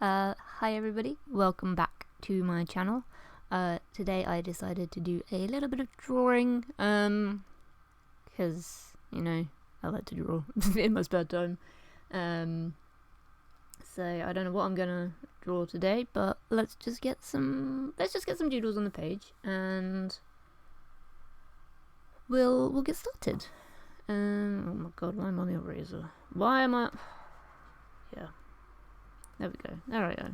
Hi everybody, welcome back to my channel. Today I decided to do a little bit of drawing, because, you know, I like to draw in my spare time. So I don't know what I'm gonna draw today, but let's just get some doodles on the page, and we'll get started. Oh my god, why am I on the eraser? Why am I... Yeah. There we go. There I go.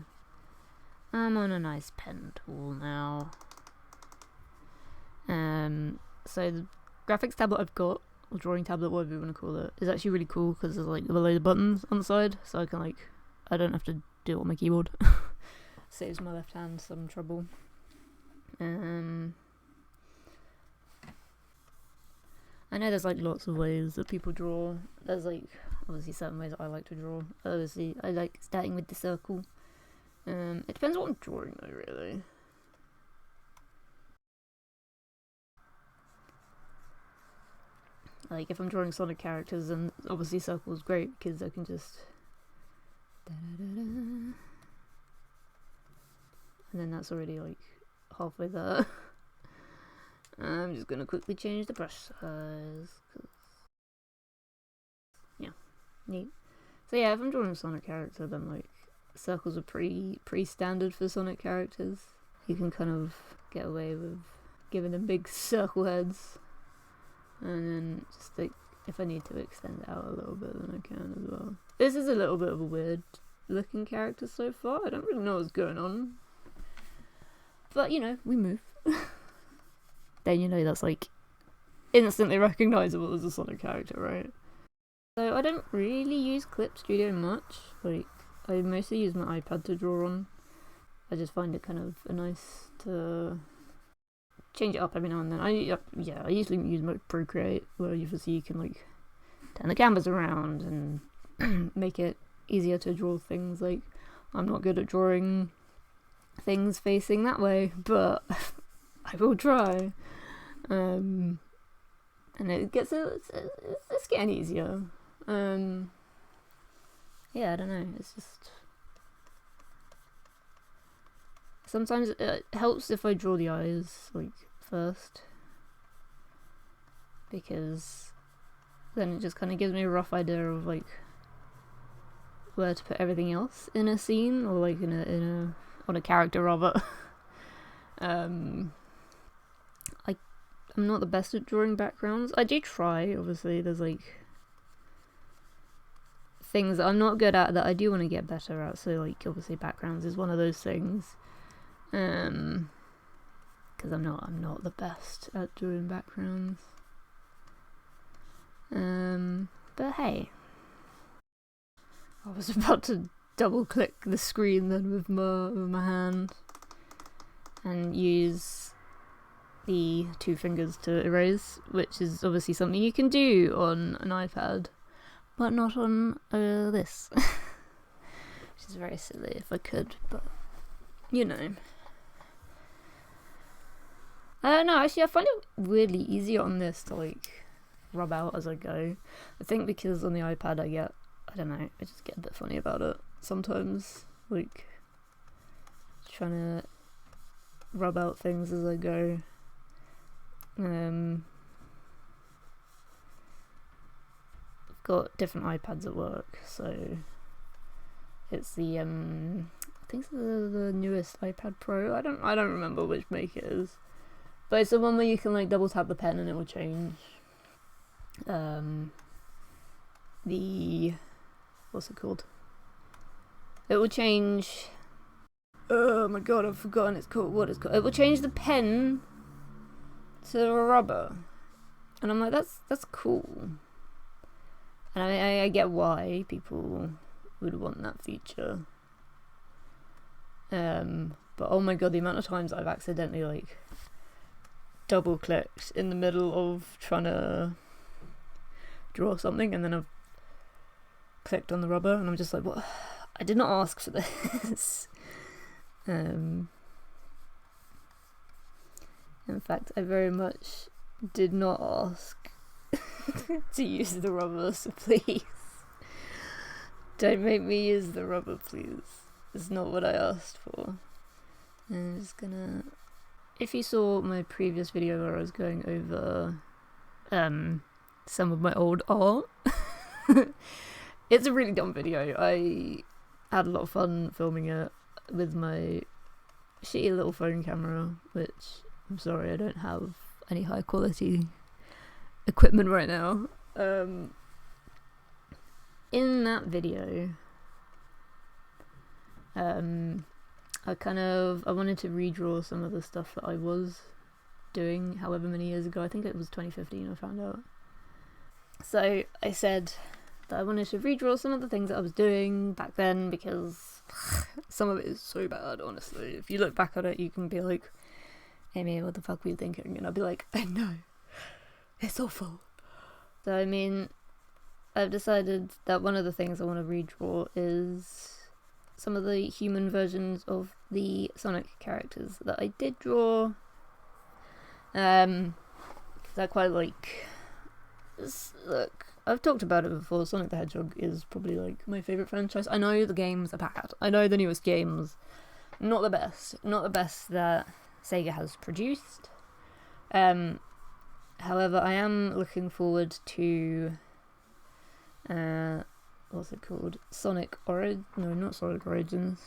I'm on a nice pen tool now. So the graphics tablet I've got, or drawing tablet, whatever you want to call it, is actually really cool because there's like a load of buttons on the side, so I can I don't have to do it on my keyboard. Saves my left hand some trouble. I know there's lots of ways that people draw. There's obviously certain ways that I like to draw. Obviously I like starting with the circle. It depends what I'm drawing though, really. Like if I'm drawing Sonic characters, then obviously circle is great because I can just and then that's already halfway there. I'm just gonna quickly change the brush size. Yeah, neat. So yeah, if I'm drawing a Sonic character, then circles are pretty standard for Sonic characters. You can kind of get away with giving them big circle heads, and then just if I need to extend it out a little bit, then I can as well. This is a little bit of a weird looking character so far. I don't really know what's going on, but you know, we move. Then you know that's instantly recognizable as a Sonic character, right? So I don't really use Clip Studio much. I mostly use my iPad to draw on. I just find it kind of nice to change it up every now and then. I usually use my Procreate, where you can turn the canvas around and make it easier to draw things. I'm not good at drawing things facing that way, but I will try. And it's getting easier. Yeah, I don't know, it's just sometimes it helps if I draw the eyes first, because then it just kind of gives me a rough idea of where to put everything else in a scene, or on a character rather. I'm not the best at drawing backgrounds. I do try, obviously. There's things that I'm not good at that I do want to get better at. So obviously backgrounds is one of those things. Because I'm not the best at drawing backgrounds. But hey, I was about to double click the screen then with my hand and use the two fingers to erase, which is obviously something you can do on an iPad, but not on this. Which is very silly if I could, but you know. No, actually I find it weirdly easier on this to rub out as I go. I think because on the iPad I just get a bit funny about it sometimes, trying to rub out things as I go. I've got different iPads at work, so it's the I think it's the newest iPad Pro. I don't remember which make it is, but it's the one where you can double tap the pen and it will change what's it called? It will change. Oh my god, I've forgotten what it's called. It will change the pen to a rubber, and I'm like, that's cool, and I get why people would want that feature, but oh my god, the amount of times I've accidentally double clicked in the middle of trying to draw something, and then I've clicked on the rubber and I'm just like, what? I did not ask for this. In fact, I very much did not ask to use the rubber, so please don't make me use the rubber, please. It's not what I asked for. I'm just gonna... If you saw my previous video where I was going over some of my old art, it's a really dumb video. I had a lot of fun filming it with my shitty little phone camera, which I'm sorry I don't have any high quality equipment right now. In that video, I wanted to redraw some of the stuff that I was doing however many years ago. I think it was 2015 I found out. So I said that I wanted to redraw some of the things that I was doing back then, because some of it is so bad, honestly. If you look back at it, you can be like, Amy, what the fuck were you thinking? And I'll be like, I know, it's awful. So I mean, I've decided that one of the things I want to redraw is some of the human versions of the Sonic characters that I did draw. Because I quite like... Look, I've talked about it before, Sonic the Hedgehog is probably like my favourite franchise. I know the games are bad. I know the newest games, not the best. Not the best that Sega has produced. However, I am looking forward to... what's it called? Sonic Origins? No, not Sonic Origins.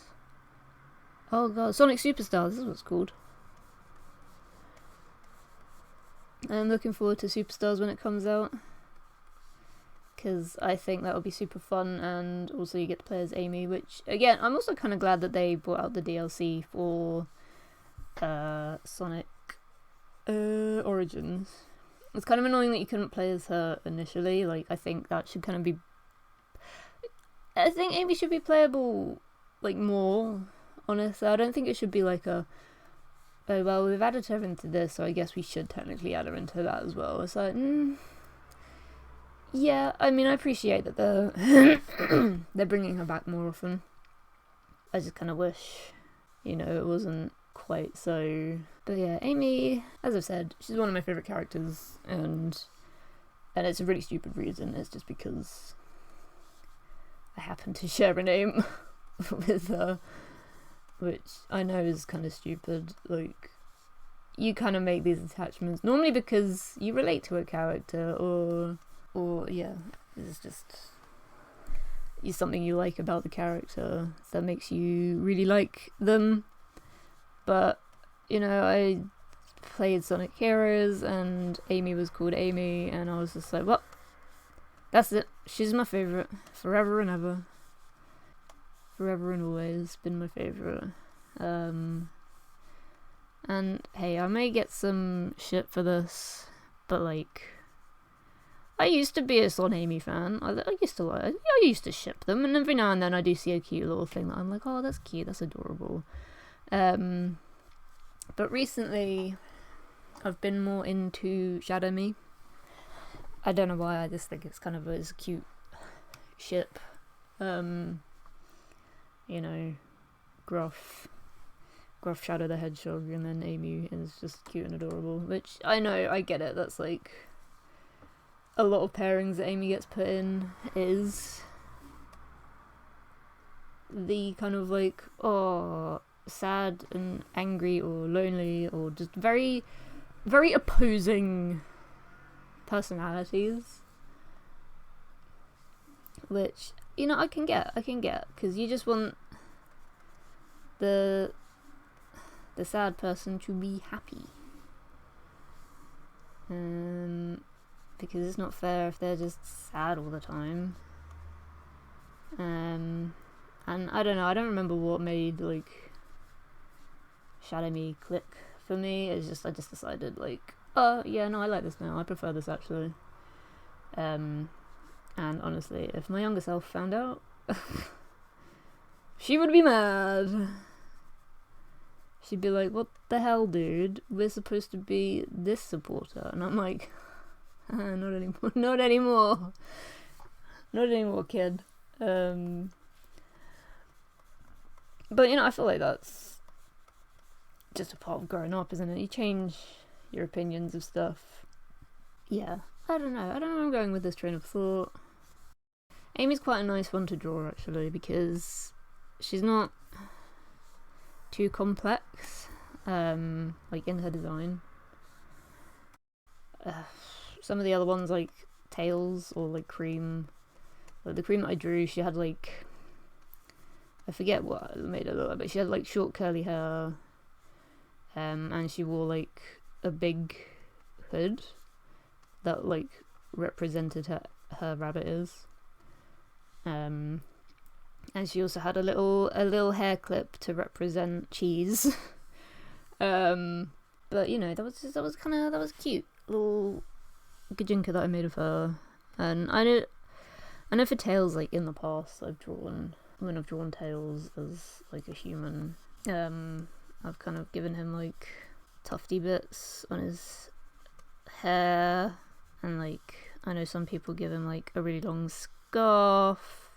Oh god, Sonic Superstars, this is what it's called. I'm looking forward to Superstars when it comes out, because I think that will be super fun, and also you get to play as Amy, which, again, I'm also kind of glad that they brought out the DLC for Sonic Origins. It's kind of annoying that you couldn't play as her initially. Like, I think that should kind of be... I think Amy should be playable, like, more, honestly. I don't think it should be like a... Oh, well, we've added her into this, so I guess we should technically add her into that as well. It's like, yeah, I mean, I appreciate that they're bringing her back more often. I just kind of wish, you know, it wasn't quite so... But yeah, Amy, as I've said, she's one of my favourite characters, and it's a really stupid reason. It's just because I happen to share a name with her, which I know is kind of stupid. Like, you kind of make these attachments normally because you relate to a character, or yeah, it's just something you like about the character that makes you really like them. But, you know, I played Sonic Heroes and Amy was called Amy, and I was just like, well, that's it. She's my favourite. Forever and ever. Forever and always been my favourite. And hey, I may get some shit for this, but like, I used to be a Son Amy fan. I used to ship them, and every now and then I do see a cute little thing that I'm like, oh, that's cute, that's adorable. But recently, I've been more into Shadow Me. I don't know why, I just think it's kind of a cute ship. You know, Gruff Shadow the Hedgehog, and then Amy is just cute and adorable, which I know, I get it, that's like a lot of pairings that Amy gets put in is the kind of like, oh, sad and angry or lonely or just very, very opposing personalities, which, you know, I can get, because you just want the sad person to be happy, because it's not fair if they're just sad all the time. And I don't know, I don't remember what made like Shadow Me click for me. It's just, I just decided like, oh yeah, no, I like this now, I prefer this actually. And honestly, if my younger self found out, she would be mad. She'd be like, what the hell, dude? We're supposed to be this supporter. And I'm like, not anymore. Not anymore. Not anymore, kid. But, you know, I feel like that's just a part of growing up, isn't it? You change your opinions of stuff. Yeah. I don't know where I'm going with this train of thought. Amy's quite a nice one to draw, actually, because she's not... too complex, like in her design. Some of the other ones, like Tails or like Cream, like the Cream that I drew, she had like, I forget what made her look like, but she had like short curly hair, and she wore like a big hood that like represented her rabbit ears. And she also had a little hair clip to represent cheese. But you know, that was cute. Little Gajinka that I made of her. And I know for Tails, like in the past I've drawn Tails as like a human, I've kind of given him like tufty bits on his hair, and like I know some people give him like a really long scarf.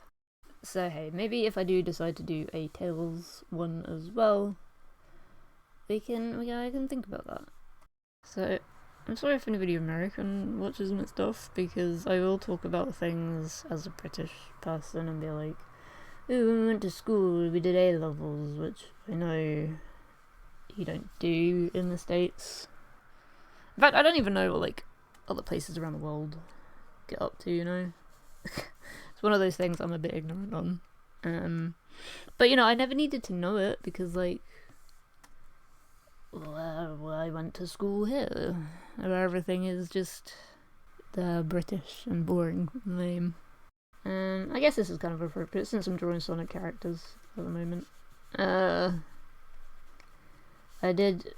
So hey, maybe if I do decide to do a Tails one as well, I can think about that. So I'm sorry if anybody American watches my stuff, because I will talk about things as a British person and be like, ooh, when we went to school, we did A-levels, which I know you don't do in the States. In fact, I don't even know what like other places around the world get up to, you know? It's one of those things I'm a bit ignorant on. But you know, I never needed to know it, because like, well, I went to school here, where everything is just British and boring lame. I guess this is kind of appropriate since I'm drawing Sonic characters at the moment. I did,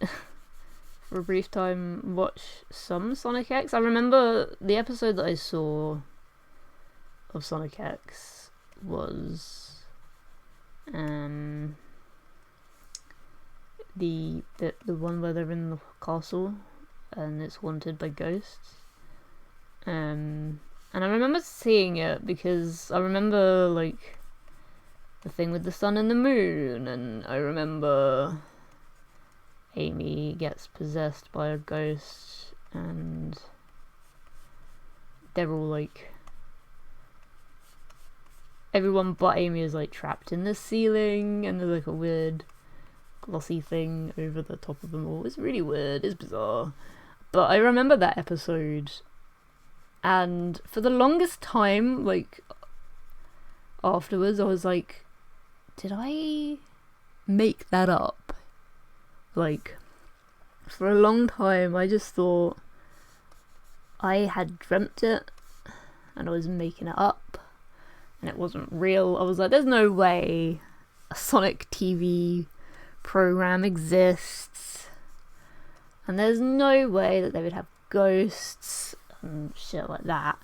for a brief time, watch some Sonic X. I remember the episode that I saw of Sonic X was the one where they're in the castle and it's haunted by ghosts. And I remember seeing it because I remember like the thing with the sun and the moon, and I remember Amy gets possessed by a ghost and they're all like, everyone but Amy is like trapped in the ceiling, and there's like a weird glossy thing over the top of them all. It's really weird, it's bizarre. But I remember that episode, and for the longest time, like afterwards, I was like, did I make that up? Like, for a long time I just thought I had dreamt it and I was making it up and it wasn't real. I was like, there's no way a Sonic TV program exists, and there's no way that they would have ghosts and shit like that.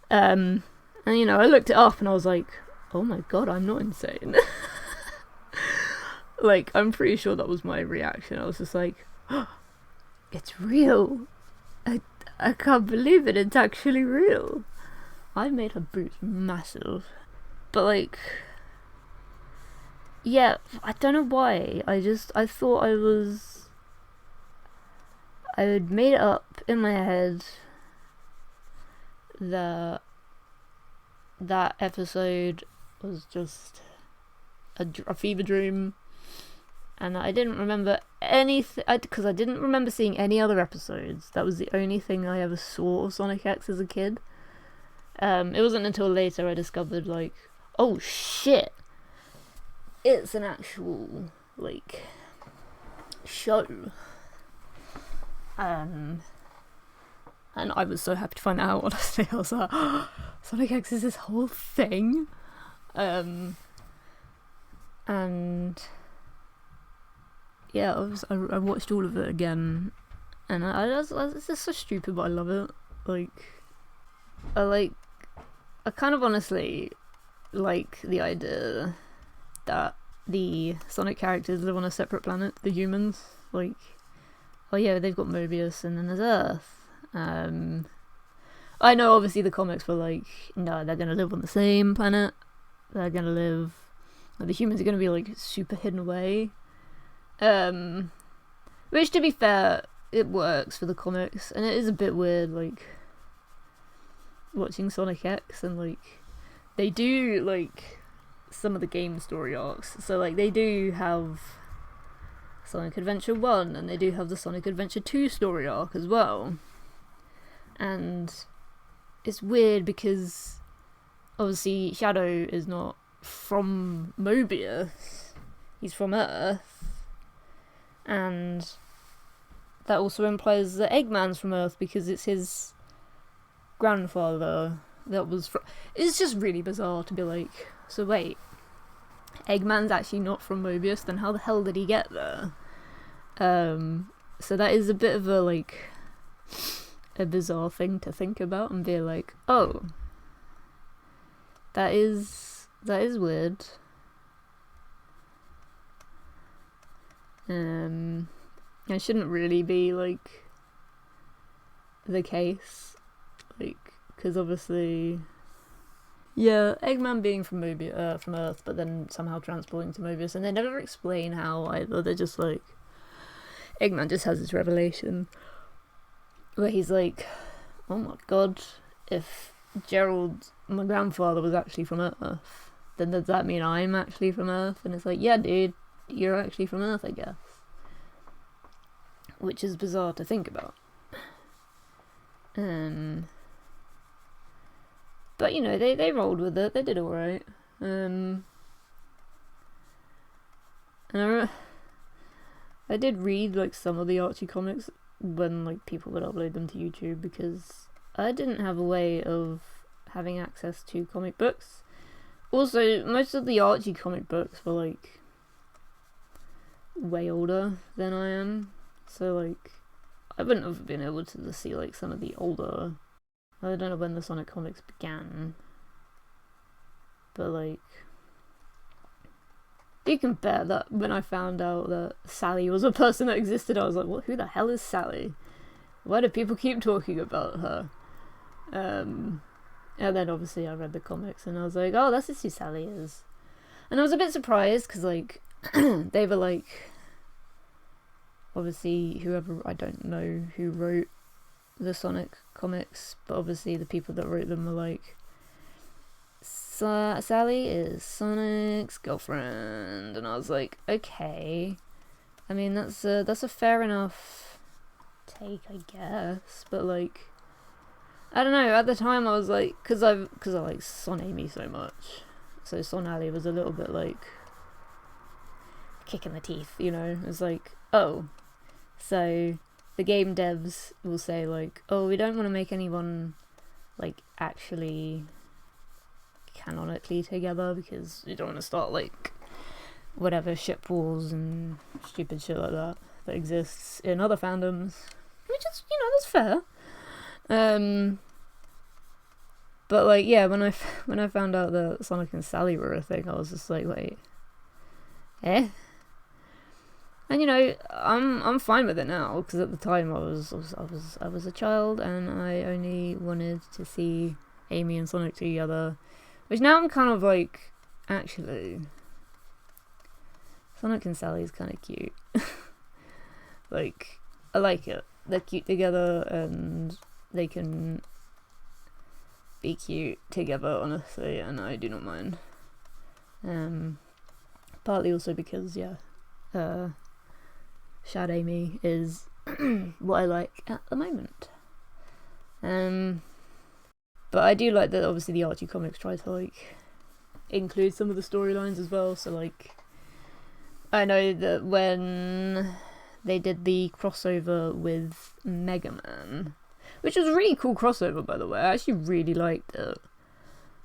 And you know, I looked it up and I was like, oh my god, I'm not insane. Like, I'm pretty sure that was my reaction. I was just like, oh, it's real. I can't believe it, it's actually real. I made her boobs massive. But like, yeah, I don't know why. I thought I had made it up in my head that episode was just a fever dream, and I didn't remember anything, because I didn't remember seeing any other episodes. That was the only thing I ever saw of Sonic X as a kid. It wasn't until later I discovered, like, oh shit, it's an actual, like, show. And I was so happy to find that out, honestly. I was like, oh, Sonic X is this whole thing. And yeah, I watched all of it again, and it's just so stupid, but I love it. I kind of honestly like the idea that the Sonic characters live on a separate planet, the humans. Like, oh yeah, they've got Mobius, and then there's Earth. I know obviously the comics were like, no, they're gonna live on the same planet. They're gonna live, like, the humans are gonna be like super hidden away. Which, to be fair, it works for the comics, and it is a bit weird, like, watching Sonic X, and like, they do like some of the game story arcs. So like, they do have Sonic Adventure 1, and they do have the Sonic Adventure 2 story arc as well. And it's weird because obviously Shadow is not from Mobius, he's from Earth, and that also implies that Eggman's from Earth because it's his grandfather that was from... It's just really bizarre to be like, so wait, Eggman's actually not from Mobius, then how the hell did he get there? So that is a bit of a, like, a bizarre thing to think about and be like, oh, that is weird. It shouldn't really be, like, the case, like, because obviously, yeah, Eggman being from from Earth, but then somehow transporting to Mobius, and they never explain how either. They're just like, Eggman just has this revelation where he's like, oh my god, if Gerald, my grandfather, was actually from Earth, then does that mean I'm actually from Earth? And it's like, yeah, dude, you're actually from Earth, I guess. Which is bizarre to think about. But, you know, they rolled with it. They did alright. And I did read, like, some of the Archie comics when, like, people would upload them to YouTube, because I didn't have a way of having access to comic books. Also, most of the Archie comic books were, like, way older than I am. So, like, I wouldn't have been able to see, like, some of the older... I don't know when the Sonic comics began. But, like... You can bear that when I found out that Sally was a person that existed, I was like, what? Who the hell is Sally? Why do people keep talking about her? And then, obviously, I read the comics, and I was like, oh, that's just who Sally is. And I was a bit surprised, because, like, they were, like... Obviously, whoever, I don't know who wrote the Sonic comics, but obviously the people that wrote them were like, Sally is Sonic's girlfriend, and I was like, okay, I mean, that's a fair enough take, I guess, but like, I don't know, at the time I was like, because I like Son Amy so much, so Son Alley was a little bit like, kick in the teeth, you know, it was like, oh, so the game devs will say like, oh, we don't want to make anyone like actually canonically together because we don't want to start like whatever ship wars and stupid shit like that exists in other fandoms, which is, you know, that's fair. But like, yeah, when I found out that Sonic and Sally were a thing, I was just like, wait, eh? And you know, I'm fine with it now, because at the time I was a child and I only wanted to see Amy and Sonic together, which now I'm kind of like, actually, Sonic and Sally is kind of cute. Like, I like it. They're cute together and they can be cute together, honestly, and I do not mind. Partly also because, yeah, Shad Amy is what I like at the moment. But I do like that obviously the Archie comics try to like include some of the storylines as well, so like I know that when they did the crossover with Mega Man, which was a really cool crossover, by the way, I actually really liked it.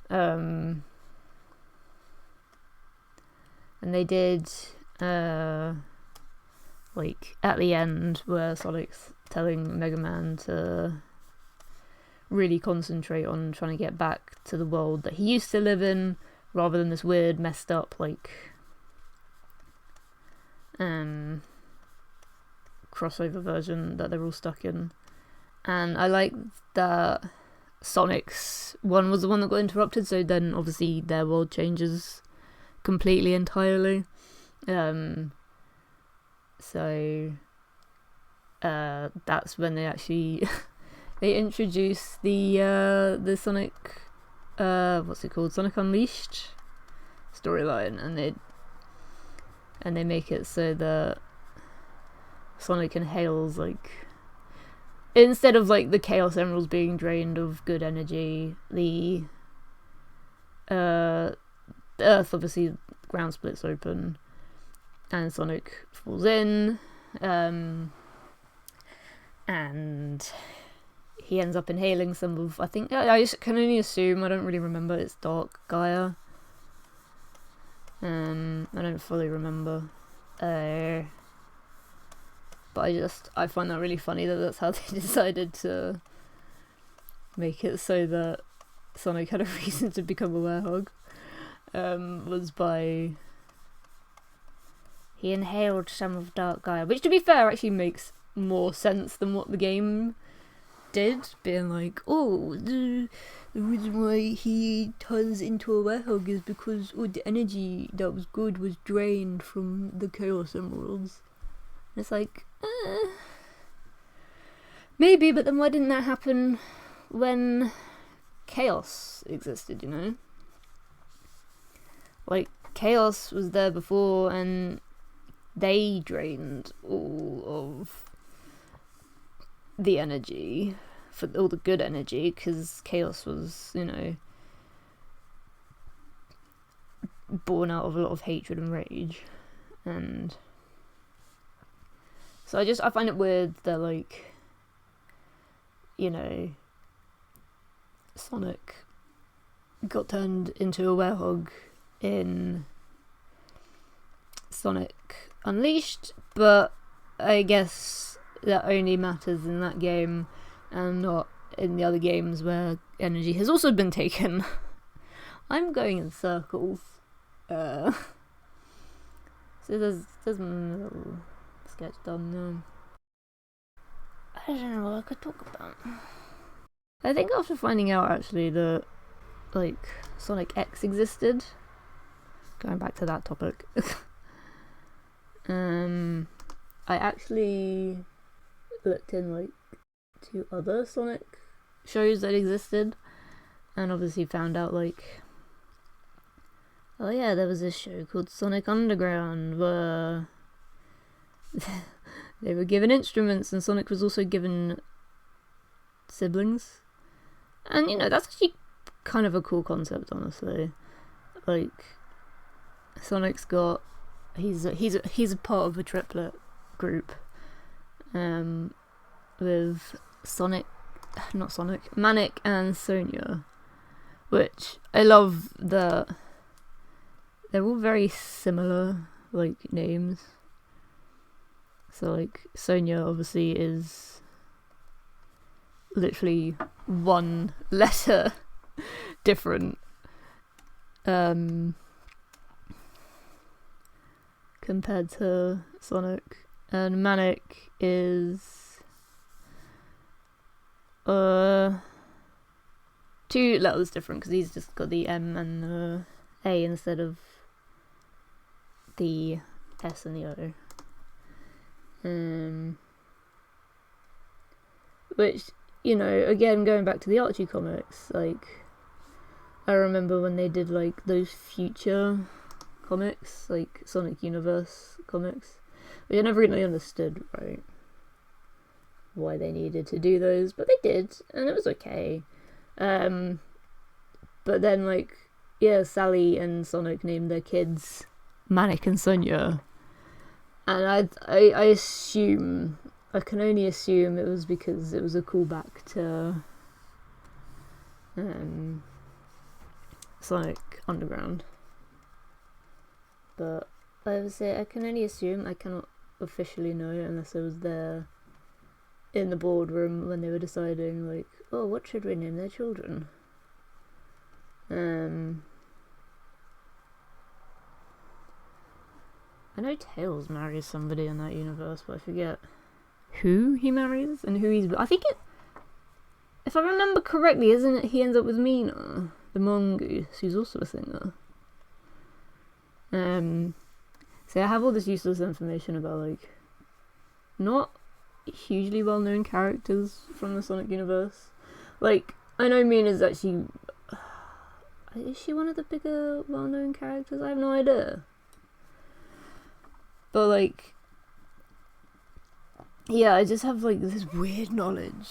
And they did like at the end where Sonic's telling Mega Man to really concentrate on trying to get back to the world that he used to live in, rather than this weird messed up like crossover version that they're all stuck in. And I like that Sonic's one was the one that got interrupted, so then obviously their world changes completely entirely. So that's when they actually they introduce the Sonic what's it called, Sonic Unleashed storyline, and they make it so that Sonic inhales, like, instead of like the Chaos Emeralds being drained of good energy, the Earth, obviously, ground splits open, and Sonic falls in, and he ends up inhaling some of, I think, I can only assume, I don't really remember, it's Dark Gaia. I don't fully remember. But I find that really funny that that's how they decided to make it so that Sonic had a reason to become a werehog. Was by he inhaled some of Dark Gaia, which, to be fair, actually makes more sense than what the game did, being like, oh, the reason why he turns into a werehog is because all the energy that was good was drained from the Chaos Emeralds. And it's like, maybe, but then why didn't that happen when Chaos existed, you know? Like, Chaos was there before, and they drained all of the energy, for all the good energy, because Chaos was, you know, born out of a lot of hatred and rage. And so I find it weird that, like, you know, Sonic got turned into a werehog in Sonic Unleashed, but I guess that only matters in that game and not in the other games where energy has also been taken. I'm going in circles. So there's a little sketch done now. I don't know what I could talk about. I think after finding out actually that, like, Sonic X existed, going back to that topic, I actually looked in, like, 2 other Sonic shows that existed, and obviously found out, like, oh yeah, there was this show called Sonic Underground where they were given instruments, and Sonic was also given siblings. And, you know, that's actually kind of a cool concept, honestly. Like, Sonic's got, he's a part of a triplet group, with Manic and Sonia, which I love that they're all very similar, like, names. So, like, Sonia obviously is literally one letter different, compared to Sonic. And Manic is 2 letters different, because he's just got the M and the A instead of the S and the O. Which, you know, again, going back to the Archie comics, like, I remember when they did, like, those future comics, like Sonic Universe comics, which I never really understood, right, why they needed to do those, but they did, and it was okay. But then, like, yeah, Sally and Sonic named their kids Manic and Sonia, and I assume, I can only assume it was because it was a callback to Sonic Underground. But I would say I can only assume, I cannot officially know unless I was there in the boardroom when they were deciding, like, oh, what should we name their children? I know Tails marries somebody in that universe, but I forget who he marries and who he's. I think it, if I remember correctly, isn't it he ends up with Mina, the mongoose, who's also a singer. So I have all this useless information about, like, not hugely well-known characters from the Sonic universe. Like, I know Mina's actually, is she one of the bigger well-known characters? I have no idea. But, like, yeah, I just have like this weird knowledge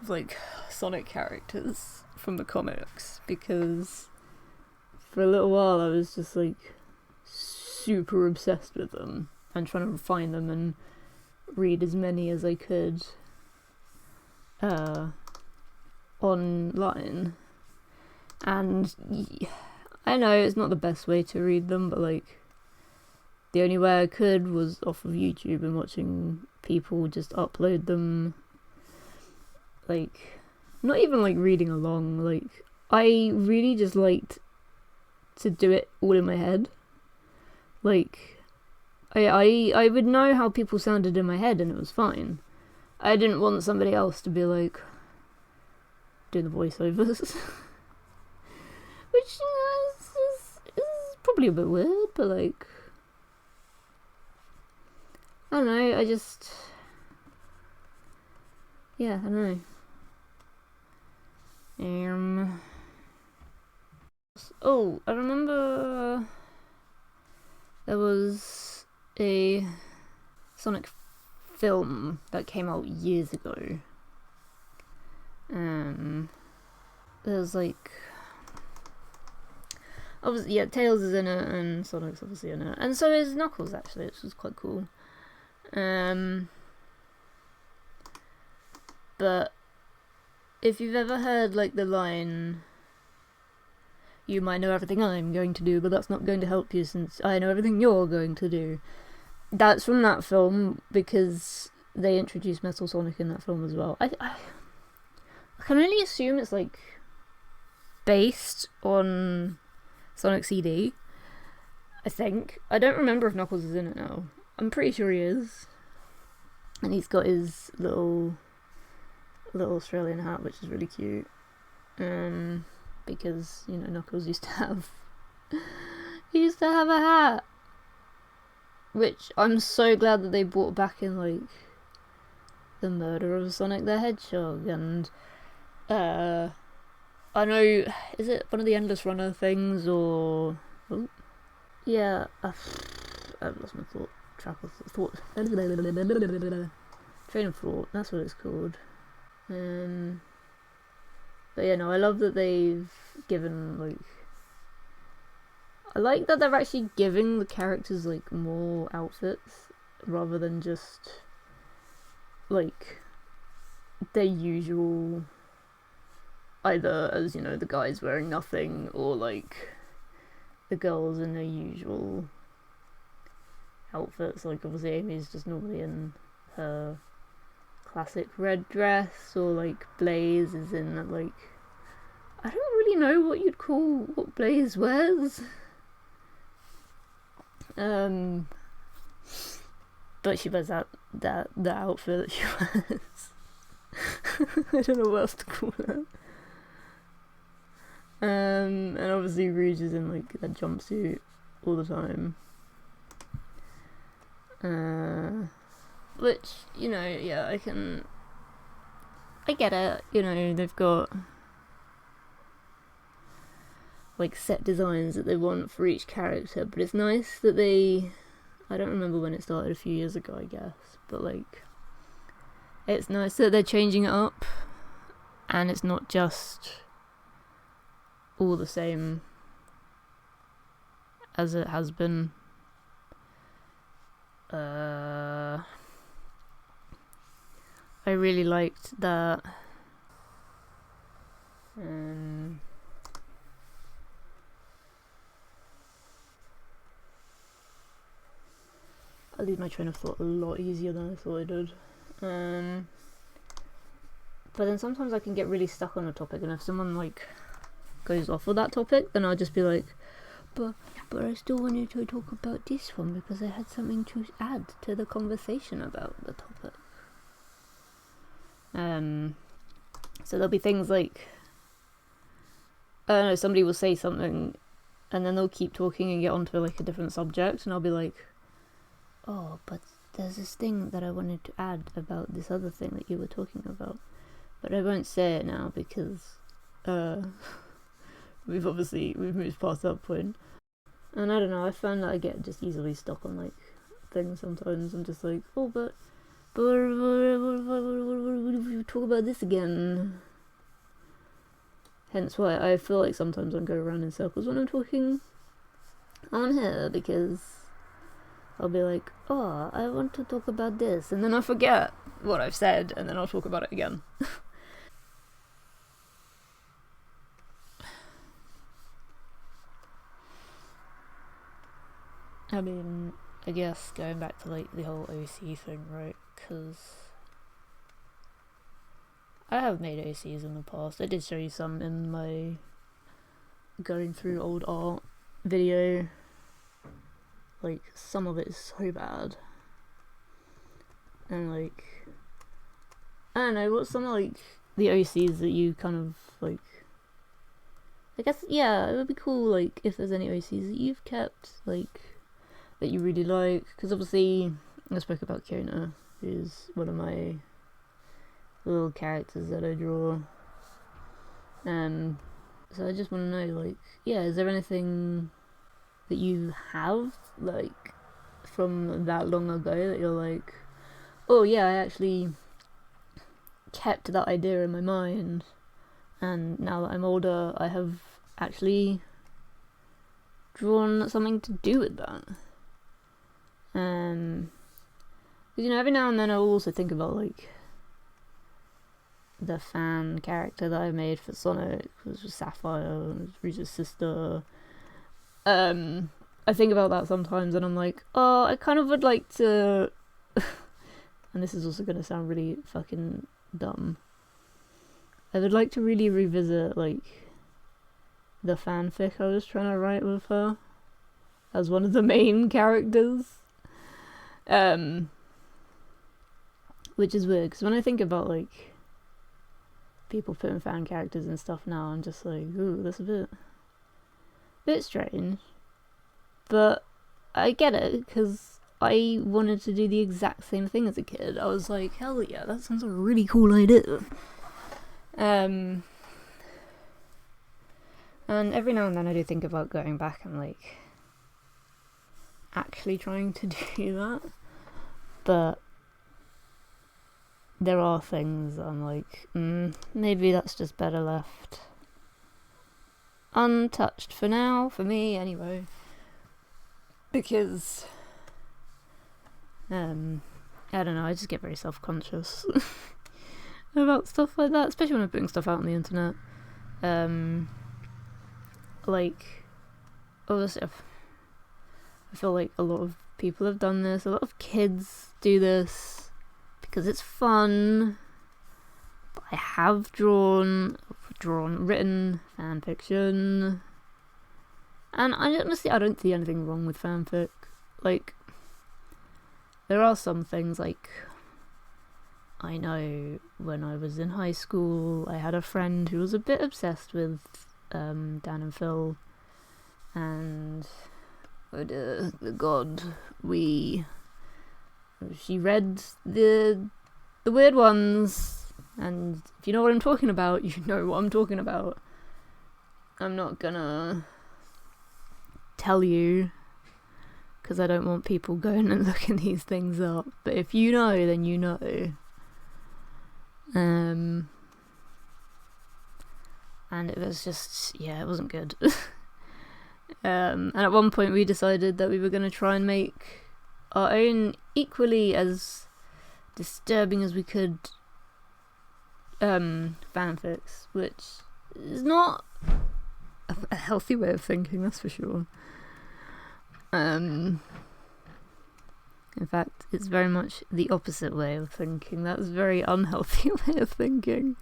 of like Sonic characters from the comics because for a little while I was just like super obsessed with them and trying to find them and read as many as I could online. And I know it's not the best way to read them, but like the only way I could was off of YouTube and watching people just upload them. Like, not even like reading along. Like, I really just liked to do it all in my head. Like, I would know how people sounded in my head and it was fine. I didn't want somebody else to be like doing the voiceovers. Which is probably a bit weird, but like, I don't know, yeah, I don't know. Oh, I remember there was a Sonic film that came out years ago. There's like, obviously, yeah, Tails is in it and Sonic's obviously in it, and so is Knuckles actually, which was quite cool. But if you've ever heard like the line, "You might know everything I'm going to do, but that's not going to help you since I know everything you're going to do," that's from that film because they introduced Metal Sonic in that film as well. I can only assume it's like based on Sonic CD. I think. I don't remember if Knuckles is in it now. I'm pretty sure he is. And he's got his little Australian hat, which is really cute. Because, you know, Knuckles used to have a hat. Which I'm so glad that they brought back in, like, the murder of Sonic the Hedgehog. And, I know, is it one of the Endless Runner things, or... Oh, yeah, I've lost my track of thought. Train of thought, that's what it's called. But yeah, no, I love that they've given, like... I like that they're actually giving the characters, like, more outfits, rather than just, like, their usual... Either as, you know, the guys wearing nothing, or, like, the girls in their usual outfits. Like, obviously Amy's just normally in her classic red dress, or like Blaze is in that, like, I don't really know what you'd call what Blaze wears. But she wears that outfit that she wears. I don't know what else to call it. And obviously Rouge is in like that jumpsuit all the time. Which, you know, yeah, I get it, you know, they've got like set designs that they want for each character, but it's nice that I don't remember when it started, a few years ago I guess, but like, it's nice that they're changing it up, and it's not just all the same as it has been. I really liked that. I lose my train of thought a lot easier than I thought I did. But then sometimes I can get really stuck on a topic, and if someone like goes off of that topic, then I'll just be like, but I still wanted to talk about this one because I had something to add to the conversation about the topic. So there'll be things like, I don't know, somebody will say something and then they'll keep talking and get onto like a different subject, and I'll be like, oh, but there's this thing that I wanted to add about this other thing that you were talking about, but I won't say it now because we've moved past that point. And I don't know, I find that I get just easily stuck on like things sometimes. I'm just like, oh, but But what if we talk about this again? Hence why I feel like sometimes I go around in circles when I'm talking on here, because I'll be like, oh, I want to talk about this, and then I forget what I've said, and then I'll talk about it again. I mean, I guess going back to like the whole OC thing, right? Because I have made OCs in the past. I did show you some in my going through old art video. Like, some of it is so bad. And like, I don't know, what's some of like the OCs that you kind of like, I guess, yeah, it would be cool like if there's any OCs that you've kept, like, that you really like, because obviously I spoke about Kiona, who's one of my little characters that I draw. So I just want to know, like, yeah, is there anything that you have, like, from that long ago that you're like, oh yeah, I actually kept that idea in my mind, and now that I'm older, I have actually drawn something to do with that. Because, you know, every now and then I'll also think about, like, the fan character that I made for Sonic, which was Sapphire, Regis' sister. I think about that sometimes, and I'm like, oh, I kind of would like to... and this is also going to sound really fucking dumb. I would like to really revisit, like, the fanfic I was trying to write with her as one of the main characters. Which is weird, because when I think about, like, people putting fan characters and stuff now, I'm just like, ooh, that's a bit strange. But I get it, because I wanted to do the exact same thing as a kid. I was like, hell yeah, that sounds like a really cool idea. And every now and then I do think about going back and, like, actually trying to do that. But there are things I'm like, maybe that's just better left untouched for now, for me anyway. Because, I don't know, I just get very self-conscious about stuff like that, especially when I'm putting stuff out on the internet. Like, obviously, I feel like a lot of people have done this, a lot of kids do this because it's fun. But I have written fan fiction, and honestly, I don't see anything wrong with fanfic. Like, there are some things, like, I know when I was in high school, I had a friend who was a bit obsessed with Dan and Phil, and she read the weird ones, and if you know what I'm talking about, you know what I'm talking about. I'm not gonna tell you, because I don't want people going and looking these things up, but if you know, then you know. And it was just, yeah, it wasn't good. And at one point we decided that we were going to try and make our own equally as disturbing as we could fanfics, which is not a healthy way of thinking, that's for sure. In fact, it's very much the opposite way of thinking. That's a very unhealthy way of thinking.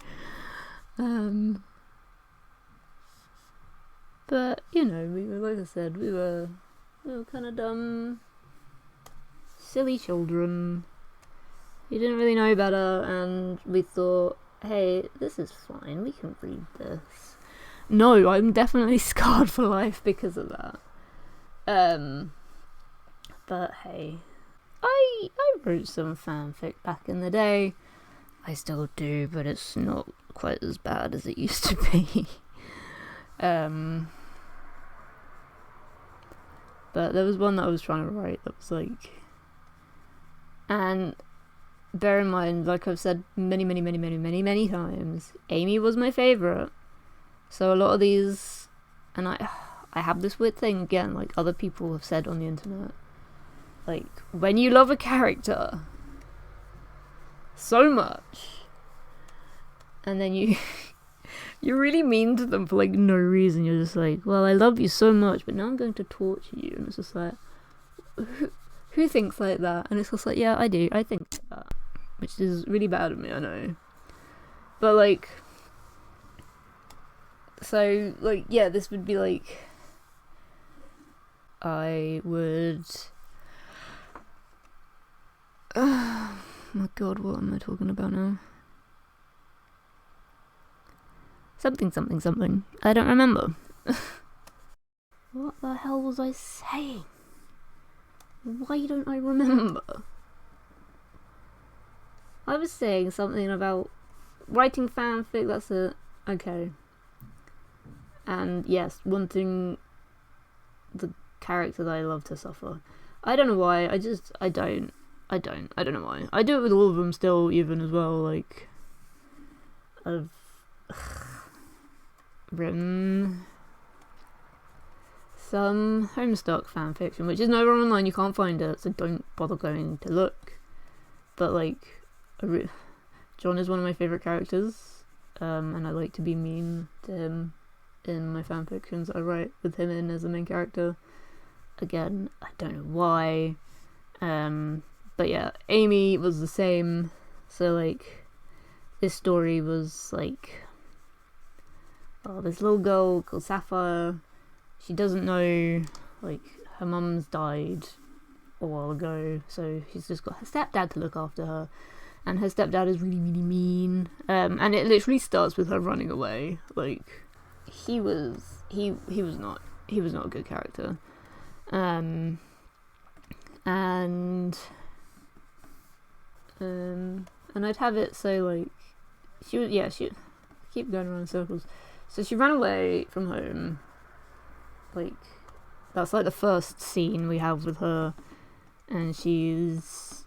But, you know, we were, like I said, we were kind of dumb, silly children. We didn't really know better, and we thought, hey, this is fine, we can read this. No, I'm definitely scarred for life because of that. But hey, I wrote some fanfic back in the day. I still do, but it's not quite as bad as it used to be. But there was one that I was trying to write that was like, and bear in mind, like I've said many times, Amy was my favourite. So a lot of these, and I have this weird thing again, like other people have said on the internet, like when you love a character so much, and then you you're really mean to them for like no reason. You're just like, well, I love you so much, but now I'm going to torture you, and it's just like, who thinks like that? And it's just like, yeah, I do. I think like that, which is really bad of me, I know. But like, so like, yeah, this would be like, I would. Oh my god, what am I talking about now? Something. I don't remember. What the hell was I saying? Why don't I remember? I was saying something about writing fanfic, that's it. Okay. And yes, wanting the character that I love to suffer. I don't know why, I don't know why. I do it with all of them still, even as well, like, I've written some Homestuck fanfiction, which is nowhere online, you can't find it, so don't bother going to look. But like, John is one of my favourite characters, and I like to be mean to him in my fanfictions I write with him in as the main character. Again, I don't know why. But yeah, Amy was the same. So like, this story was like, oh, this little girl called Sapphire. She doesn't know, like, her mum's died a while ago, so she's just got her stepdad to look after her, and her stepdad is really mean. And it literally starts with her running away. Like, he was not a good character. And I'd have it so like, she keep going around in circles. So she ran away from home. Like, that's like the first scene we have with her, and she's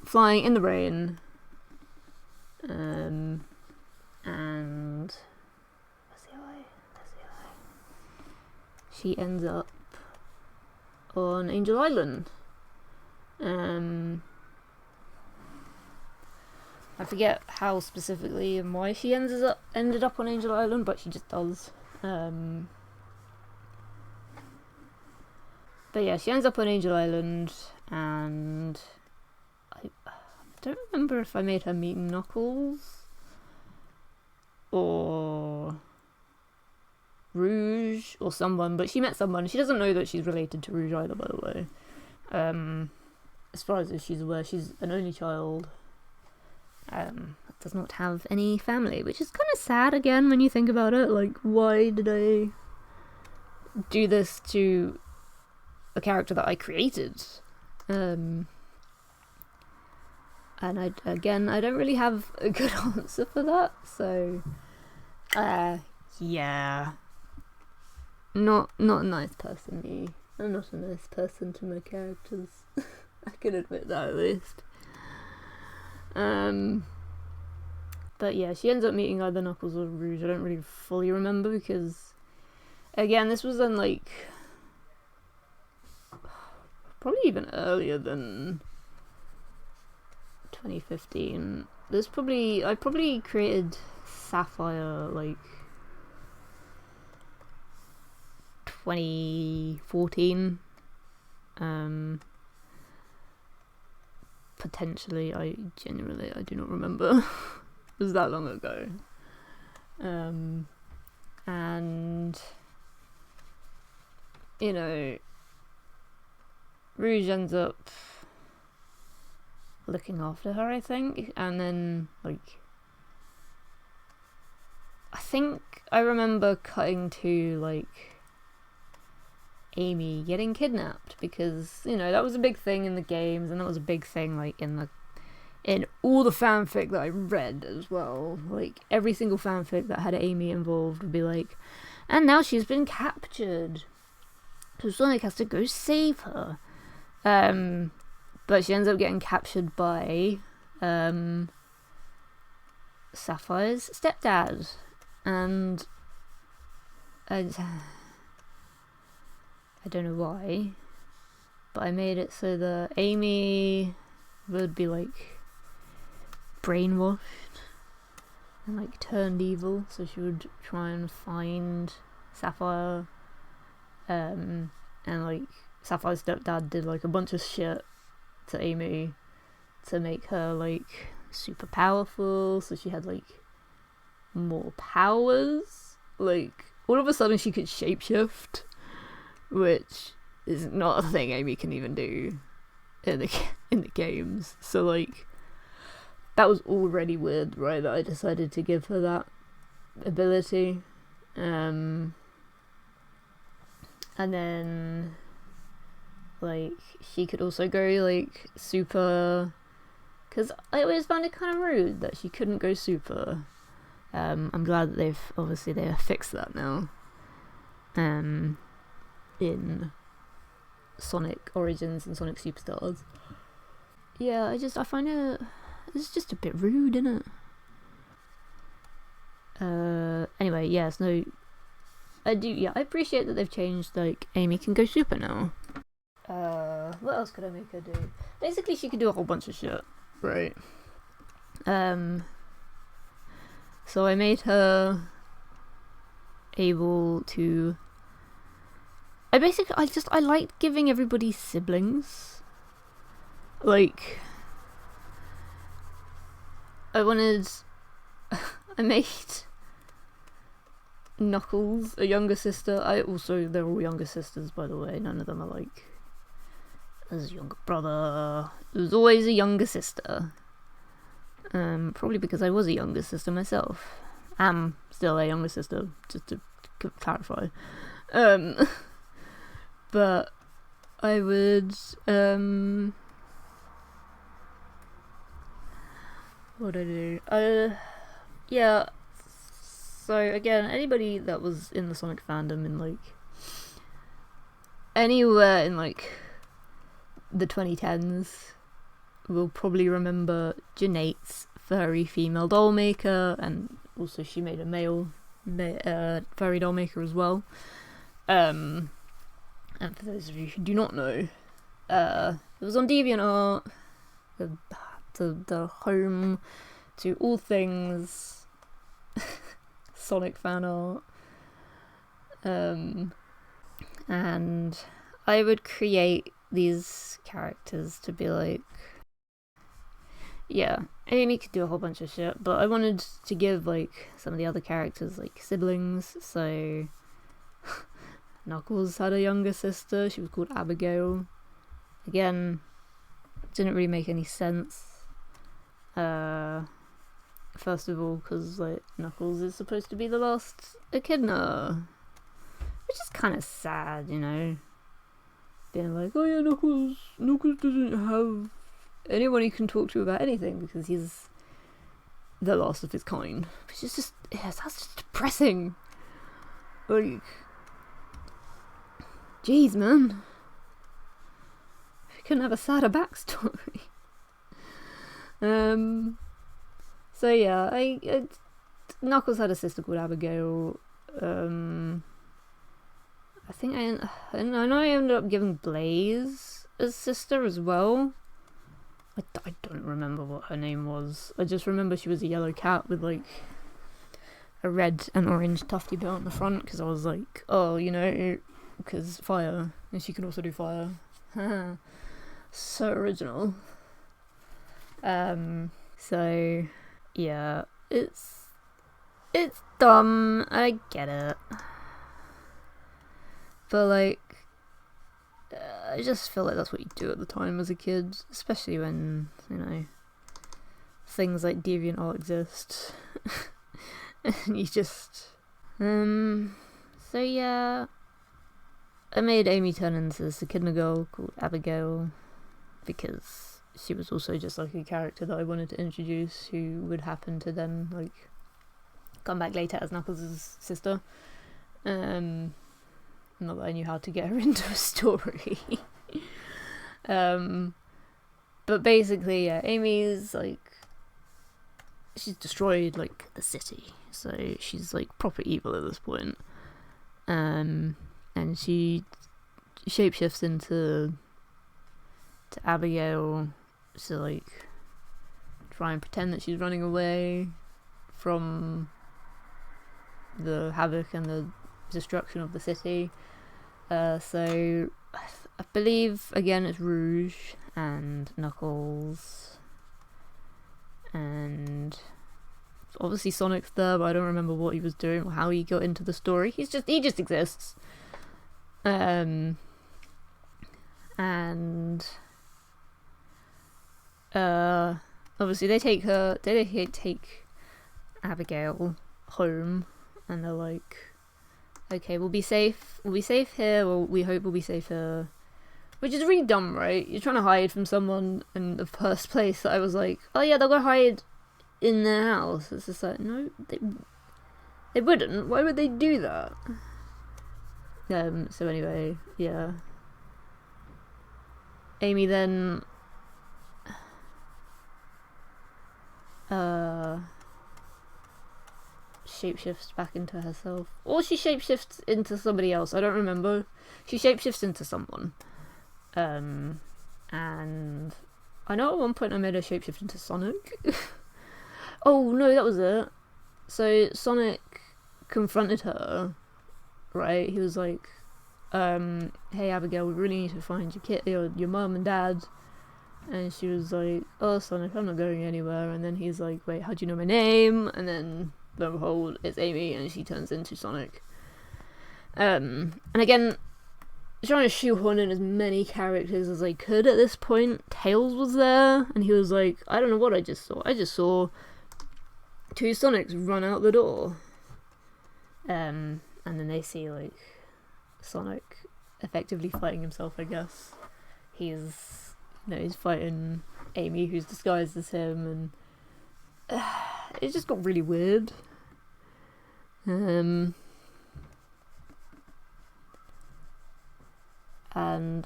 flying in the rain. And where's the eye? She ends up on Angel Island. I forget how specifically and why she ended up on Angel Island, but she just does. But yeah, she ends up on Angel Island, and I don't remember if I made her meet Knuckles or Rouge or someone, but she met someone. She doesn't know that she's related to Rouge either, by the way. As far as she's aware, she's an only child. Does not have any family, which is kind of sad again when you think about it. Like, why did I do this to a character that I created? And I don't really have a good answer for that. So, yeah, not a nice person, me. I'm not a nice person to my characters. I can admit that at least. But yeah, she ends up meeting either Knuckles or Rouge. I don't really fully remember because, again, this was in like probably even earlier than 2015. I probably created Sapphire like 2014. Potentially, I do not remember. It was that long ago. And you know, Rouge ends up looking after her, I think, and then like, I think I remember cutting to like Amy getting kidnapped, because you know that was a big thing in the games, and that was a big thing like in all the fanfic that I read as well. Like, every single fanfic that had Amy involved would be like, and now she's been captured, so Sonic has to go save her. But she ends up getting captured by Sapphire's stepdad, and I don't know why, but I made it so that Amy would be like brainwashed and like turned evil, so she would try and find Sapphire, and like Sapphire's stepdad did like a bunch of shit to Amy to make her like super powerful, so she had like more powers. Like all of a sudden she could shapeshift, which is not a thing Amy can even do in the games. So like that was already weird, right? That I decided to give her that ability, and then like she could also go like super, because I always found it kind of rude that she couldn't go super. I'm glad that they've fixed that now. In Sonic Origins and Sonic Superstars. Yeah, I find it's just a bit rude, isn't it? Anyway, yes, no, I appreciate that they've changed, like, Amy can go super now. What else could I make her do? Basically, she could do a whole bunch of shit, right? So I made her able to... I liked giving everybody siblings. Like, I made Knuckles a younger sister. They're all younger sisters, by the way. None of them are like, there's a younger brother. There's always a younger sister. Probably because I was a younger sister myself. Am still a younger sister, just to clarify. But I would, what did I do? Yeah, so again, anybody that was in the Sonic fandom in like, anywhere in like the 2010s will probably remember Janate's furry female doll maker, and also she made a male furry doll maker as well. And for those of you who do not know, it was on DeviantArt, the home to all things Sonic fan art. And I would create these characters to be like, yeah, Amy could do a whole bunch of shit, but I wanted to give like some of the other characters like siblings. So Knuckles had a younger sister, she was called Abigail. Again, didn't really make any sense. First of all, because like Knuckles is supposed to be the last echidna, which is kind of sad, you know. Being like, oh yeah, Knuckles doesn't have anyone he can talk to about anything because he's the last of his kind. Which is just, that's just depressing. Like, jeez, man. Couldn't have a sadder backstory. So yeah, I Knuckles had a sister called Abigail. I think I know I ended up giving Blaze a sister as well. I don't remember what her name was. I just remember she was a yellow cat with like a red and orange tufty bit on the front, because I was like, oh, you know, because fire, and she can also do fire. So original. So yeah, it's dumb, I get it, but like, I just feel like that's what you do at the time as a kid, especially when, you know, things like DeviantArt exist. And you just, so yeah, I made Amy turn into this echidna girl called Abigail, because she was also just like a character that I wanted to introduce, who would happen to then like come back later as Knuckles' sister. Not that I knew how to get her into a story. But basically, yeah, Amy's like, she's destroyed like the city, so she's like proper evil at this point. And she shapeshifts into Abigail to like try and pretend that she's running away from the havoc and the destruction of the city. So I believe again it's Rouge and Knuckles, and obviously Sonic's there, but I don't remember what he was doing or how he got into the story. He just exists. And obviously they take Abigail home, and they're like, okay, we'll be safe here, well, we hope we'll be safe here. Which is really dumb, right? You're trying to hide from someone in the first place. That I was like, oh yeah, they'll go hide in their house. It's just like, no, they wouldn't. Why would they do that? So anyway, yeah. Amy then shapeshifts back into herself, or she shapeshifts into somebody else. I don't remember. She shapeshifts into someone, and I know at one point I made her shapeshift into Sonic. Oh no, that was it. So Sonic confronted her, right? He was like, hey Abigail, we really need to find your mum and dad. And she was like, oh Sonic, I'm not going anywhere. And then he's like, wait, how do you know my name? And then lo and behold, it's Amy, and she turns into Sonic. And again, trying to shoehorn in as many characters as I could at this point. Tails was there, and he was like, I don't know what I just saw. I just saw two Sonics run out the door. And then they see like Sonic effectively fighting himself, I guess. He's fighting Amy, who's disguised as him, and it just got really weird. And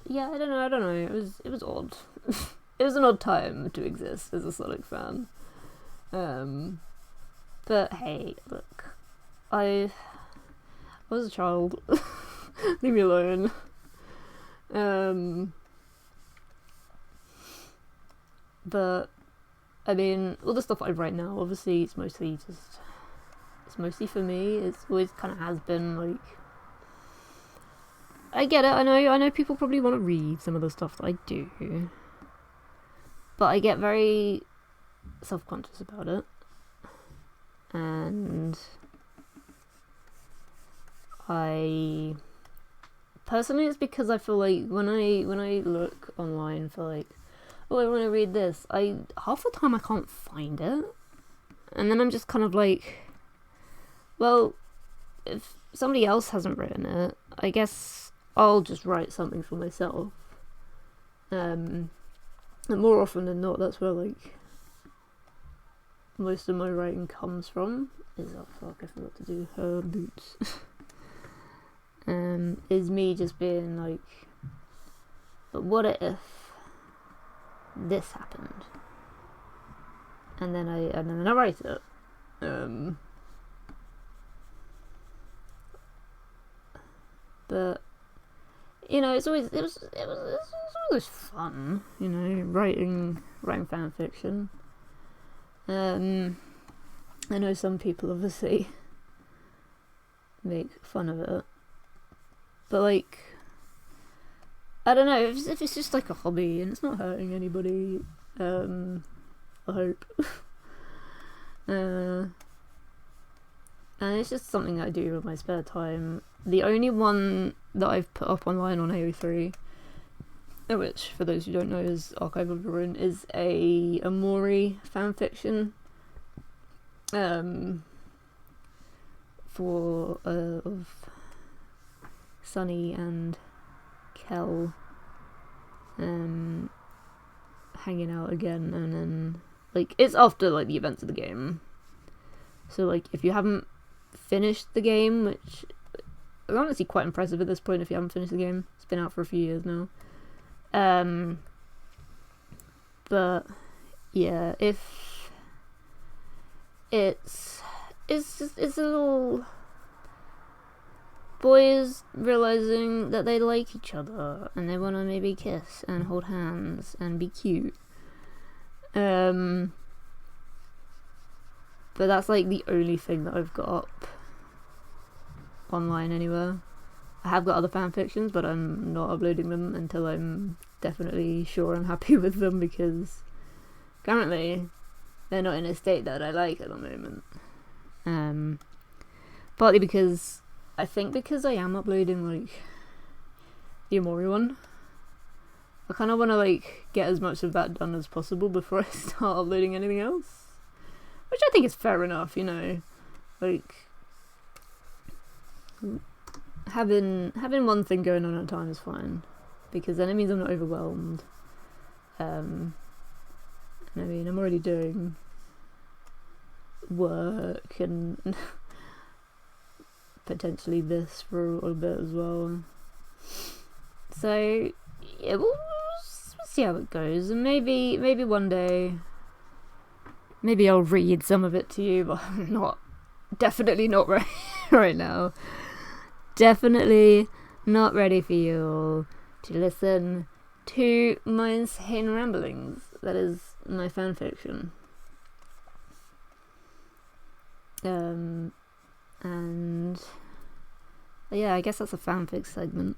yeah, I don't know. It was odd. It was an odd time to exist as a Sonic fan. But hey, look, I was a child. Leave me alone. But I mean, all the stuff I write now, obviously, it's mostly for me. It's always kind of has been like. I get it. I know. People probably want to read some of the stuff that I do, but I get very self-conscious about it, and I personally, it's because I feel like when I look online for like, oh, I want to read this, half the time I can't find it, and then I'm just kind of like, well, if somebody else hasn't written it, I guess I'll just write something for myself. And more often than not, that's where like most of my writing comes from. Oh fuck, I forgot to do her boots. Is me just being like, but what if this happened? And then I write it. But it was always fun, writing fan fiction. I know some people obviously make fun of it, but like, I don't know, if it's just like a hobby and it's not hurting anybody, I hope. And it's just something I do in my spare time. The only one that I've put up online on AO3, which for those who don't know is Archive of the Ruin, is a Mori fanfiction of Sunny and Kel hanging out again, and then like it's after like the events of the game. So like if you haven't finished the game, which is honestly quite impressive at this point if you haven't finished the game. It's been out for a few years now. But yeah, if it's a little boys realizing that they like each other and they want to maybe kiss and hold hands and be cute. But that's like the only thing that I've got up online anywhere. I have got other fanfictions, but I'm not uploading them until I'm definitely sure I'm happy with them, because currently they're not in a state that I like at the moment. Partly because I am uploading like the Omori one, I kind of want to like get as much of that done as possible before I start uploading anything else, which I think is fair enough, you know. Like having one thing going on at a time is fine, because then it means I'm not overwhelmed. And I mean, I'm already doing work and potentially this for a little bit as well. So yeah, we'll see how it goes, and maybe one day, maybe I'll read some of it to you, but I'm definitely not ready right now. Definitely not ready for you all to listen to my insane ramblings. That is my fanfiction. And yeah, I guess that's a fanfic segment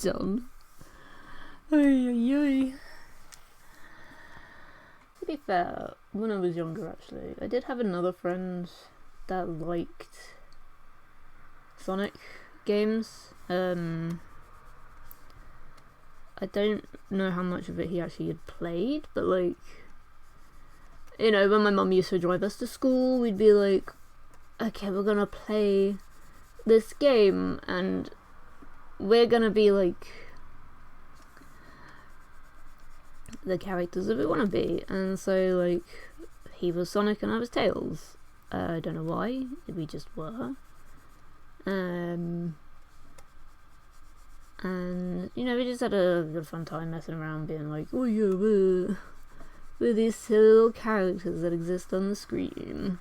done. To be fair, when I was younger, actually, I did have another friend that liked Sonic games. I don't know how much of it he actually had played, but like, you know, when my mum used to drive us to school, we'd be like, okay, we're gonna play this game and we're gonna be like the characters that we want to be. And so like, he was Sonic and I was Tails. I don't know why, we just were. And you know, we just had a good fun time messing around, being like, oh yeah, we're these silly little characters that exist on the screen.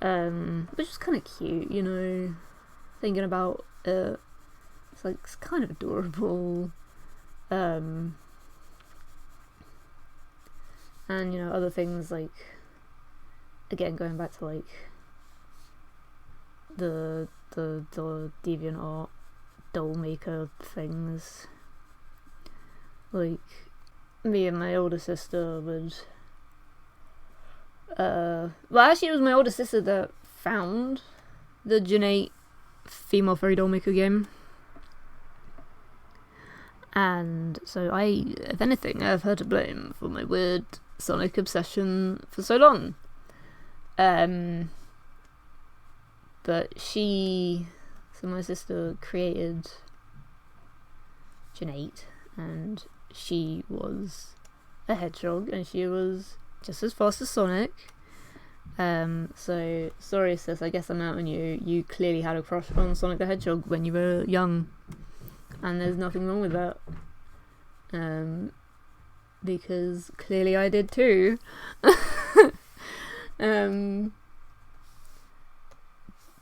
Which is kind of cute, you know, thinking about it. It's like, it's kind of adorable. And you know, other things like, again, going back to like the DeviantArt doll maker things, like me and my older sister would well, actually it was my older sister that found the Jeunet female fairy doll maker game, and so if anything, I have her to blame for my weird Sonic obsession for so long. But so my sister created Jeunet, and she was a hedgehog, and she was just as fast as Sonic. So sorry sis, I guess I'm out on you. You clearly had a crush on Sonic the Hedgehog when you were young, and there's nothing wrong with that. Because clearly I did too.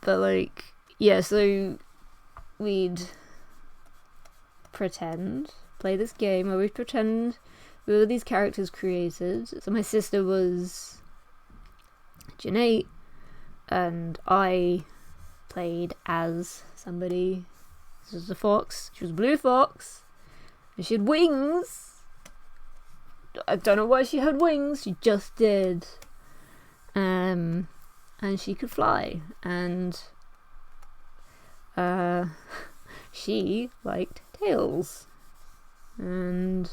But like, yeah, so we'd play this game where we'd pretend we were these characters created. So my sister was Jeunet, and I played as somebody. This was a fox. She was a blue fox, and she had wings. I don't know why she had wings. She just did. And she could fly, and she liked Tails, and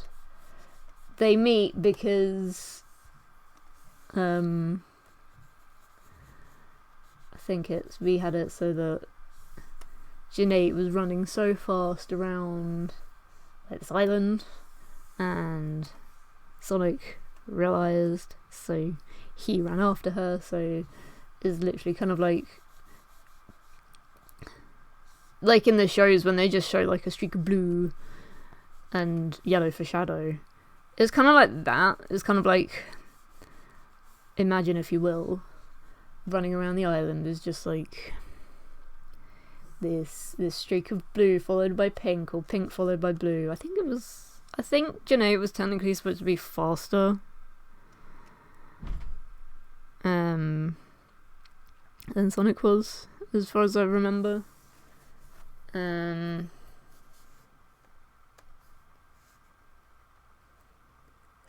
they meet because I think we had it so that Jeunet was running so fast around like this island, and Sonic realised, so he ran after her. So it's literally kind of like in the shows when they just show like a streak of blue and yellow for shadow, it's kind of like that. It's kind of like, imagine, if you will, running around the island is just like this streak of blue followed by pink, or pink followed by blue. I think Janae was technically supposed to be faster than Sonic was, as far as I remember.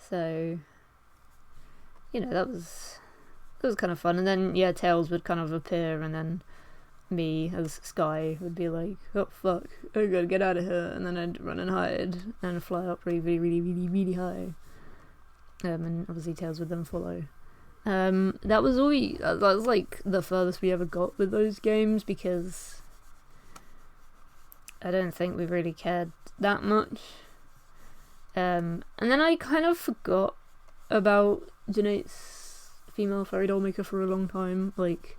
So, you know, that was kind of fun. And then, yeah, Tails would kind of appear, and then me as Sky would be like, oh fuck, I gotta get out of here, and then I'd run and hide and fly up really, really, really, really, really high. And obviously Tails would then follow. That was like the furthest we ever got with those games, because I don't think we really cared that much. And then I kind of forgot about Janae's female fairy doll maker for a long time. Like,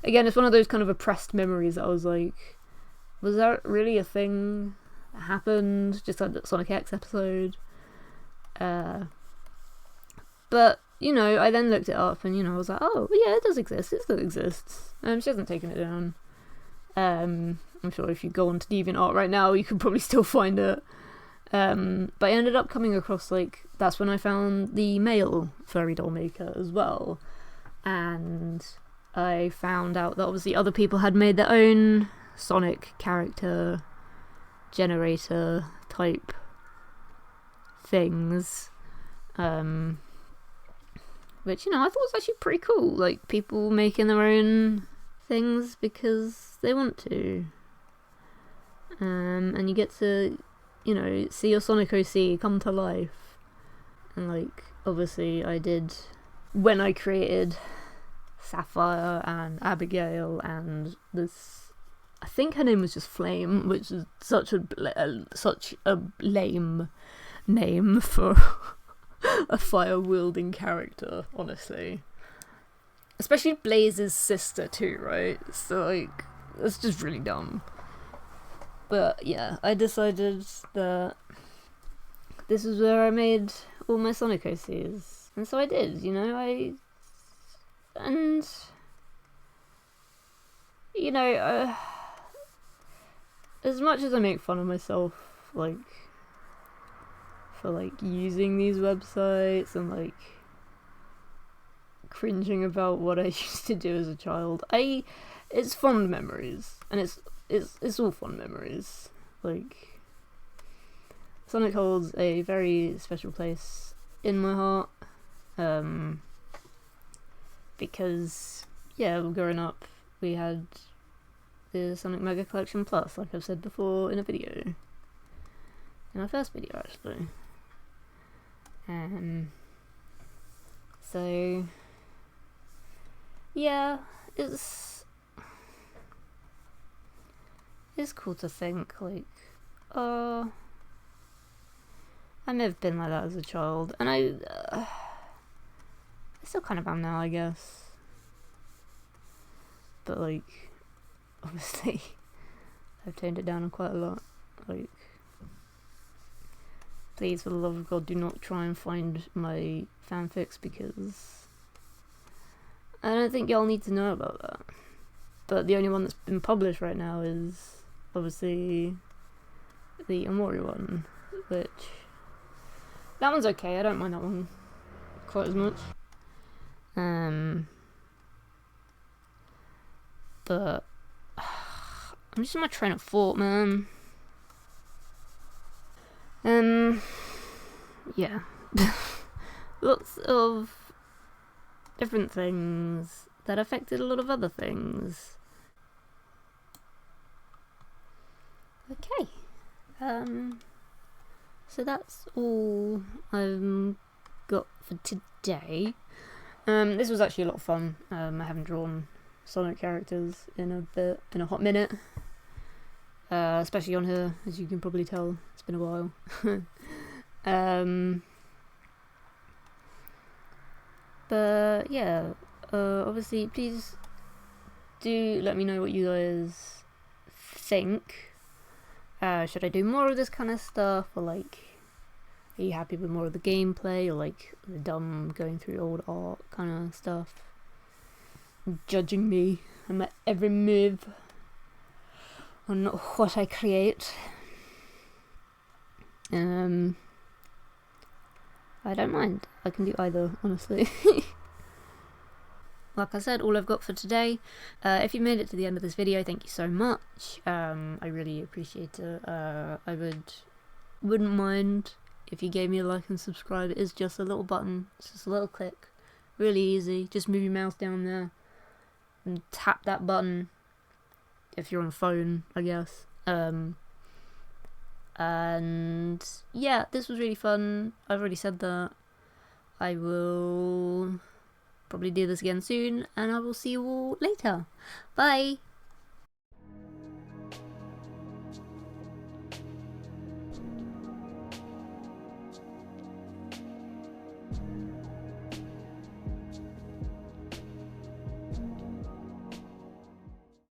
again, it's one of those kind of oppressed memories that I was like, was that really a thing that happened? Just like the Sonic X episode. But, you know, I then looked it up, and, you know, I was like, oh, yeah, it does exist. It still exists. She hasn't taken it down. I'm sure if you go onto DeviantArt right now, you could probably still find it. But I ended up coming across, like, that's when I found the male furry doll maker as well. And I found out that obviously other people had made their own Sonic character generator type things. Which, you know, I thought was actually pretty cool. Like, people making their own things because they want to. And you get to, you know, see your Sonic OC come to life. And, like, obviously I did, when I created Sapphire and Abigail and this, I think her name was just Flame, which is such a lame name for a fire-wielding character, honestly. Especially Blaze's sister too, right? So, like, it's just really dumb. But yeah, I decided that this is where I made all my Sonic OCs. And so I did, you know, as much as I make fun of myself, like, for, like, using these websites and, like, cringing about what I used to do as a child, it's fond memories, and it's all fond memories. Like, Sonic holds a very special place in my heart, because, yeah, growing up, we had the Sonic Mega Collection Plus, like I've said before in a video. In my first video, actually. So, yeah, it's cool to think, like, I may have been like that as a child, and I still kind of am now, I guess. But, like, obviously, I've toned it down quite a lot. Like, please, for the love of God, do not try and find my fanfics, because I don't think y'all need to know about that. But the only one that's been published right now is, obviously, the Omori one, which, that one's okay, I don't mind that one quite as much. But I'm just in my train of thought, man. Yeah. Lots of different things that affected a lot of other things. Okay. So that's all I've got for today. This was actually a lot of fun. I haven't drawn Sonic characters in a hot minute. Especially on her, as you can probably tell. It's been a while. But yeah, obviously, please do let me know what you guys think. Should I do more of this kind of stuff, or, like, Are you happy with more of the gameplay, or like the dumb going through old art kind of stuff? Judging me and my every move on what I create. I don't mind. I can do either, honestly. Like I said, all I've got for today. If you made it to the end of this video, thank you so much. I really appreciate it. I wouldn't mind if you gave me a like and subscribe. It is just a little button. It's just a little click. Really easy. Just move your mouse down there and tap that button. If you're on a phone, I guess. And yeah, this was really fun. I've already said that. I will probably do this again soon, and I will see you all later. Bye!